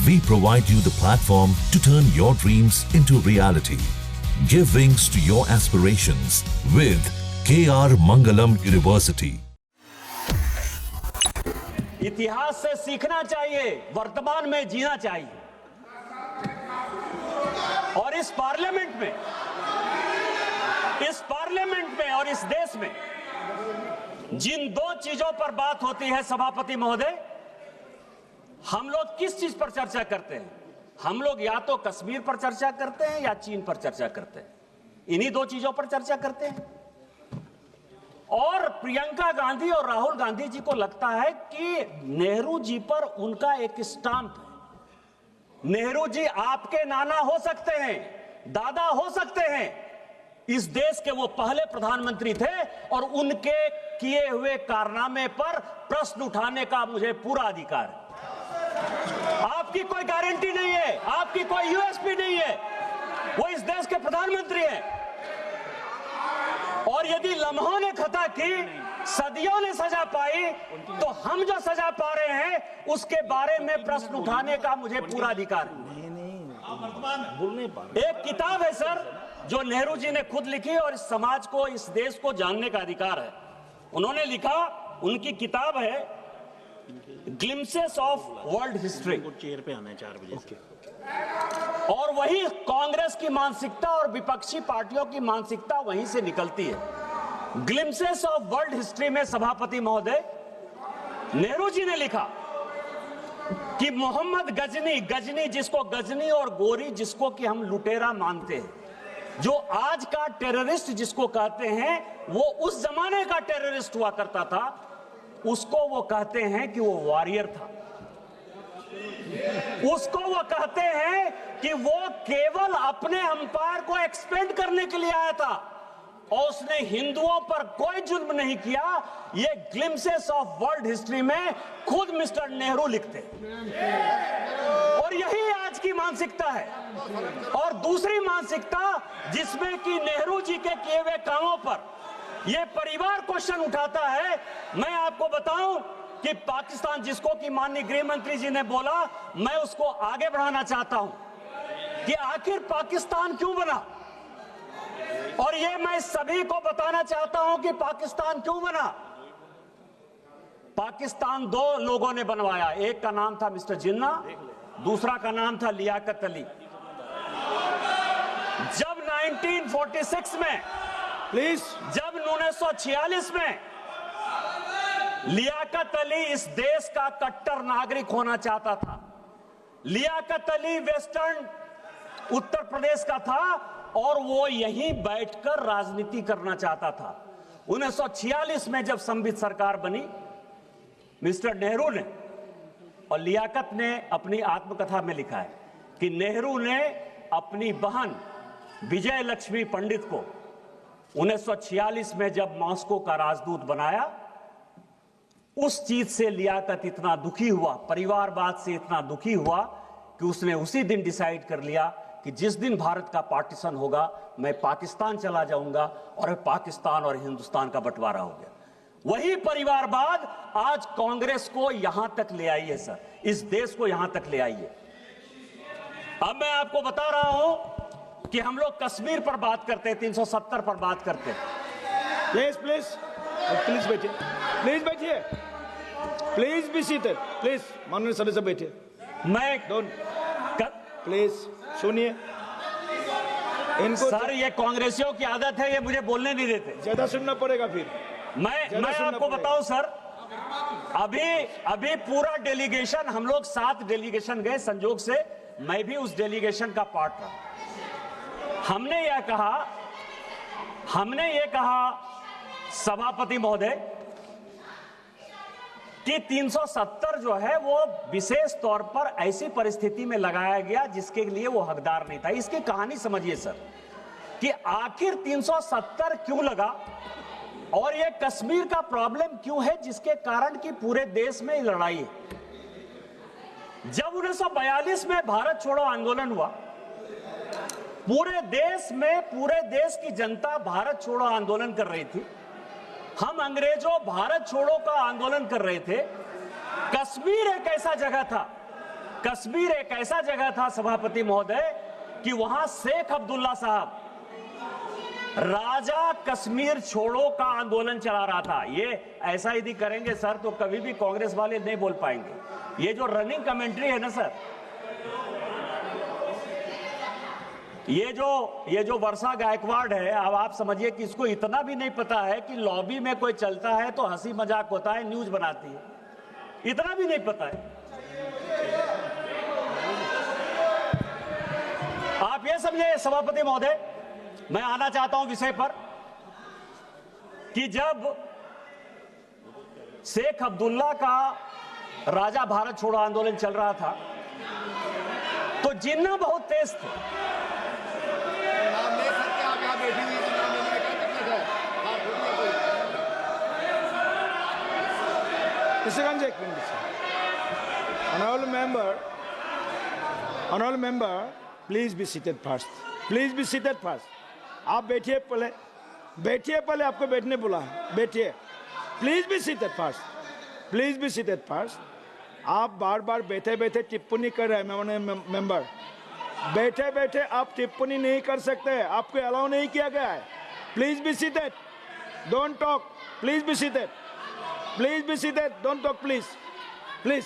We provide you the platform to turn your dreams into reality. Give wings to your aspirations with KR Mangalam University. इतिहास से सीखना चाहिए, वर्तमान में जीना चाहिए। और इस पार्लियामेंट में और इस देश में जिन दो चीजों पर बात होती है सभापति महोदय, हम लोग किस चीज पर चर्चा करते हैं? हम लोग या तो कश्मीर पर चर्चा करते हैं या चीन पर चर्चा करते हैं। इन्हीं दो चीजों पर चर्चा करते हैं। और प्रियंका गांधी और राहुल गांधी जी को लगता है कि नेहरू जी पर उनका एक स्टाम्प है। नेहरू जी आपके नाना हो सकते हैं, दादा हो सकते हैं, इस देश के वो पहले प्रधानमंत्री थे और उनके किए हुए कारनामे पर प्रश्न उठाने का मुझे पूरा अधिकार है। आपकी कोई गारंटी नहीं है, आपकी कोई यूएसपी नहीं है, वो इस देश के प्रधानमंत्री हैं। और यदि लम्हों ने खता की, सदियों ने सजा पाई, तो हम जो सजा पा रहे हैं उसके बारे में प्रश्न उठाने का मुझे पूरा अधिकार है। एक किताब है सर जो नेहरू जी ने खुद लिखी और इस समाज को, इस देश को जानने का अधिकार है। उन्होंने लिखा, उनकी किताब है glimpses of world history. Chair पे आना है 4 बजे। और वही कांग्रेस की मानसिकता और विपक्षी पार्टियों की मानसिकता वहीं से निकलती है। ग्लिम्सेस ऑफ वर्ल्ड हिस्ट्री में सभापति महोदय नेहरू जी ने लिखा कि मोहम्मद गजनी जिसको गजनी और गोरी जिसको कि हम लुटेरा मानते हैं, जो आज का टेररिस्ट जिसको कहते हैं, वो उस जमाने का टेररिस्ट हुआ करता था, उसको वो कहते हैं कि वो वॉरियर था। उसको वो कहते हैं कि वो केवल अपने अंपायर को एक्सपेंड करने के लिए आया था और उसने हिंदुओं पर कोई जुल्म नहीं किया। ये ग्लिम्सेस ऑफ वर्ल्ड हिस्ट्री में खुद मिस्टर नेहरू लिखते हैं। और यही आज की मानसिकता है। और दूसरी मानसिकता जिसमें कि नेहरू जी के किए हुए कामों पर ये परिवार क्वेश्चन उठाता है। मैं आपको बताऊं कि पाकिस्तान, जिसको कि माननीय गृह मंत्री जी ने बोला, मैं उसको आगे बढ़ाना चाहता हूं कि आखिर पाकिस्तान क्यों बना। और ये मैं सभी को बताना चाहता हूं कि पाकिस्तान क्यों बना। पाकिस्तान दो लोगों ने बनवाया, एक का नाम था मिस्टर जिन्ना, दूसरा का नाम था लियाकत अली। जब 1946 में, जब 1946 में लियाकत अली इस देश का कट्टर नागरिक होना चाहता था। लियाकत अली वेस्टर्न उत्तर प्रदेश का था और वो यहीं बैठकर राजनीति करना चाहता था। 1946 में जब संविधान सरकार बनी, मिस्टर नेहरू ने और लियाकत ने अपनी आत्मकथा में लिखा है कि नेहरू ने अपनी बहन विजय लक्ष्मी पंडित को 1946 में जब मॉस्को का राजदूत बनाया, उस चीज से लियाकत इतना दुखी हुआ, परिवारवाद से इतना दुखी हुआ कि उसने उसी दिन डिसाइड कर लिया कि जिस दिन भारत का पार्टीशन होगा मैं पाकिस्तान चला जाऊंगा, और पाकिस्तान और हिंदुस्तान का बंटवारा हो गया। वही परिवारवाद आज कांग्रेस को यहां तक ले आई है सर, इस देश को यहां तक ले आई है। अब मैं आपको बता रहा हूं कि हम लोग कश्मीर पर बात करते हैं, 370 पर बात करते हैं। प्लीज बैठिए, प्लीज बी सीटेड, प्लीज माननीय सदस्य बैठिए। मैं प्लीज सुनिए इनको। सर ये कांग्रेसियों की आदत है, ये मुझे बोलने नहीं देते। ज्यादा सुनना पड़ेगा फिर। मैं आपको बताऊं सर, अभी पूरा डेलीगेशन, हम लोग 7 डेलीगेशन गए, संजोग से मैं भी उस डेलीगेशन का पार्ट था। हमने ये कहा सभापति महोदय कि 370 जो है वो विशेष तौर पर ऐसी परिस्थिति में लगाया गया जिसके लिए वो हकदार नहीं था। इसकी कहानी समझिए सर कि आखिर 370 क्यों लगा और ये कश्मीर का प्रॉब्लम क्यों है जिसके कारण कि पूरे देश में लड़ाई है। जब 1942 में भारत छोड़ो आंदोलन हुआ, पूरे देश की जनता भारत छोड़ो आंदोलन कर रही थी। हम अंग्रेजों भारत छोड़ो का आंदोलन कर रहे थे। कश्मीर एक ऐसा जगह था, कश्मीर एक ऐसा जगह था सभापति महोदय कि वहां शेख अब्दुल्ला साहब राजा कश्मीर छोड़ो का आंदोलन चला रहा था। ये ऐसा यदि करेंगे सर तो कभी भी कांग्रेस वाले नहीं बोल पाएंगे। ये जो रनिंग कमेंट्री है ना सर, ये जो वर्षा गायकवाड़ है, अब आप समझिए कि इसको इतना भी नहीं पता है कि लॉबी में कोई चलता है तो हंसी मजाक होता है, न्यूज बनाती है, इतना भी नहीं पता है। आप ये समझे सभापति महोदय, मैं आना चाहता हूं विषय पर कि जब शेख अब्दुल्ला का राजा भारत छोड़ो आंदोलन चल रहा था तो जिन्ना बहुत तेज थे। Honorable member, please be seated first. Please be seated first. आप बैठिए पहले, आपको बैठने बोला है, बैठिए। Please be seated first, please be seated first. आप बार बार बैठे बैठे टिप्पणी कर रहे हैं मेंबर, बैठे बैठे आप टिप्पणी नहीं कर सकते, आपको अलाउ नहीं किया गया है। Please be seated, don't talk, please be seated, please be seated, don't talk please, please.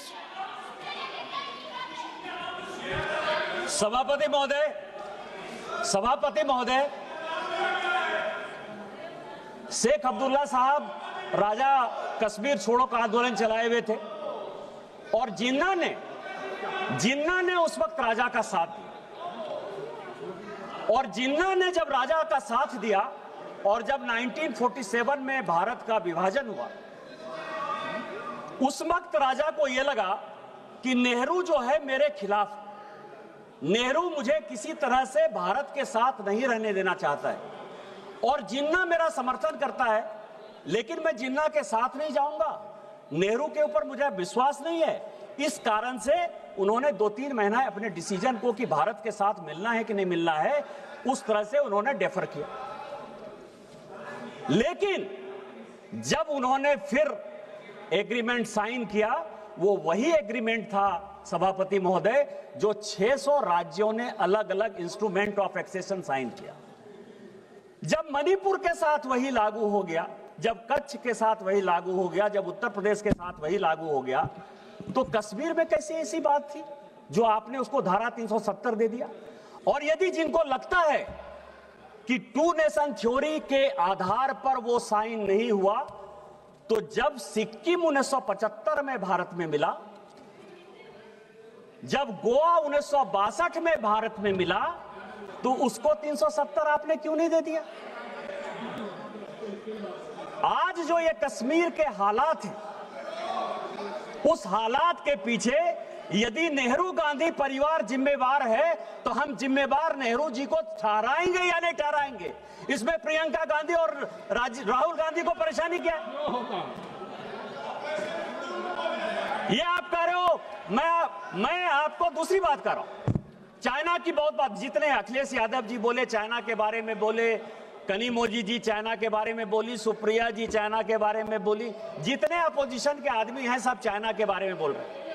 सभापति महोदय, शेख अब्दुल्ला साहब राजा कश्मीर छोड़ो का आंदोलन चलाए हुए थे और जिन्ना ने उस वक्त राजा का साथ दिया। और जिन्ना ने जब राजा का साथ दिया और जब 1947 में भारत का विभाजन हुआ, उस वक्त राजा को यह लगा कि नेहरू जो है मेरे खिलाफ, नेहरू मुझे किसी तरह से भारत के साथ नहीं रहने देना चाहता है और जिन्ना मेरा समर्थन करता है, लेकिन मैं जिन्ना के साथ नहीं जाऊंगा, नेहरू के ऊपर मुझे विश्वास नहीं है। इस कारण से उन्होंने 2-3 महीना अपने डिसीजन को कि भारत के साथ मिलना है कि नहीं मिलना है, उस तरह से उन्होंने डेफर किया। लेकिन जब उन्होंने फिर एग्रीमेंट साइन किया, वो वही एग्रीमेंट था सभापति महोदय जो 600 राज्यों ने अलग अलग इंस्ट्रूमेंट ऑफ एक्सेशन साइन किया। जब मणिपुर के साथ वही लागू हो गया, जब कच्छ के साथ वही लागू हो गया, जब उत्तर प्रदेश के साथ वही लागू हो गया, तो कश्मीर में कैसी ऐसी बात थी जो आपने उसको धारा 370 दे दिया? और यदि जिनको लगता है कि 2 नेशन थ्योरी के आधार पर वो साइन नहीं हुआ, तो जब सिक्किम 1975 में भारत में मिला, जब गोवा 1962 में भारत में मिला, तो उसको 370 आपने क्यों नहीं दे दिया? आज जो ये कश्मीर के हालात हैं, उस हालात के पीछे यदि नेहरू गांधी परिवार जिम्मेवार है तो हम जिम्मेवार नेहरू जी को ठहराएंगे या नहीं ठहराएंगे? इसमें प्रियंका गांधी और राहुल गांधी को परेशानी क्या है? ये आप कह रहे हो, मैं आपको दूसरी बात कर रहा हूं। चाइना की बहुत बात, जितने अखिलेश यादव जी बोले चाइना के बारे में बोले, कनिमोझी जी चाइना के बारे में बोली, सुप्रिया जी चाइना के बारे में बोली, जितने अपोजिशन के आदमी हैं सब चाइना के बारे में बोल रहे हैं।